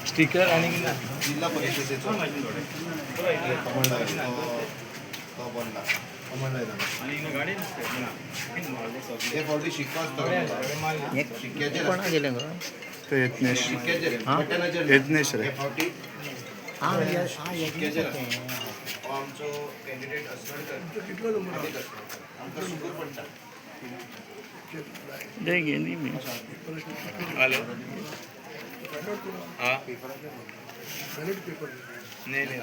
Sticker आणि जिल्हा परिषदेचं यज्ञेश रे आमचो कॅन्डिडेट असणार आमकां सुपर पडटा देंगे नहीं मैं हेलो हाँ नहीं नहीं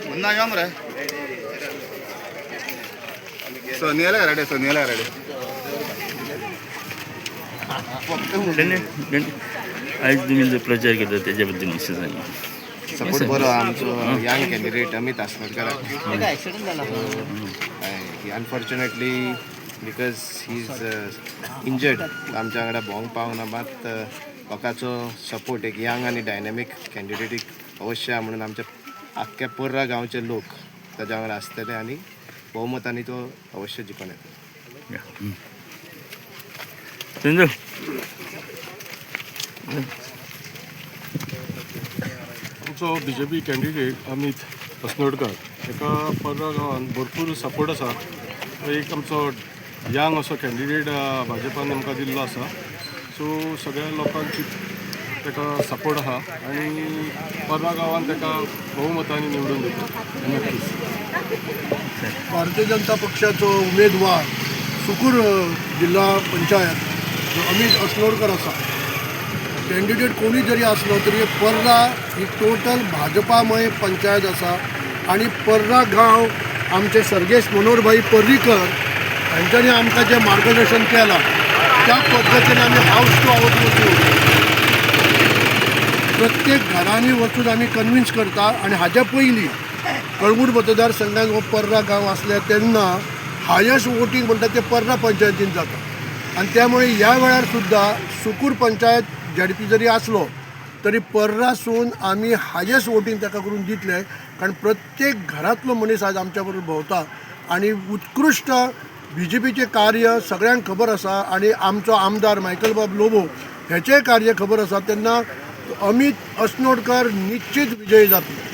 मुन्ना जाम रे सोनियाला कराडे आज तुम्ही जो प्रचार केला त्याच्याबद्दल निश्चित झाला सपोर्ट बरो आमचो young candidate Amit Asankar unfortunately because he is injured आमच्या वांगडा भोंवंक पावना मात लोकांचो सपोर्ट एक यंग आनी डायनॅमीक कॅन्डिडेटीक अवश्य आहा म्हणून आमच्या आख्ख्या पर्रा गांवचे लोक ताच्या वांगडा आसतले आनी बहुमतांनी तो अवश्य जिखून येतलो. संजू आमचो BJP कॅन्डिडेट अमित अस्नोडकर एका पर्रा गांवांत भरपूर सपोर्ट आसा. एक आमचो यंग असो कॅन्डिडेट भाजपान आमकां दिल्लो आसा. सो सगळ्या लोकांची ताका सपोर्ट आहा आनी पर्रा गांवांत ताका बहुमतांनी निवडून दिता नक्कीच. भारतीय जनता पक्षाचो उमेदवार सुकूर जिल्हा पंचायत जो अमित अस्नोडकर आसा कॅन्डिडेट कोणी जरी असलो तरी पर्रा ही टोटल भाजपामय पंचायत आसा आणि पर्रा गांव आमचे सर्गेश मनोहरभाई पर्रीकर हांच्यांनी आमकां जे मार्गदर्शन केलां त्या पद्दतीन आमी हावस टू हावस वचून प्रत्येक घरांनी वचून आमी कन्विन्स करता आणि हाज्या पयलीं कळंगूट मतदारसंघात हो पर्रा गांव आसले तेन्ना हायस्ट वोटींग म्हणटा ते पर्रा पंचायतीन जाता आणि त्यामुळे ह्या वेळार सुद्दां सुकूर पंचायत झडपी जरी असलो तरी पर्रासून आमी हायस्ट वोटींग ताका करून दितले कारण प्रत्येक घरातलो मनीस आज आमच्या बरोबर भोंवता आणि उत्कृश्ट BJPचे कार्य सगळ्यांक खबर आसा आणि आमचो आमदार मायकल बाब लोबो हेचेय कार्य खबर आसा तेन्ना अमित अस्नोडकर निश्चित विजयी जातलो.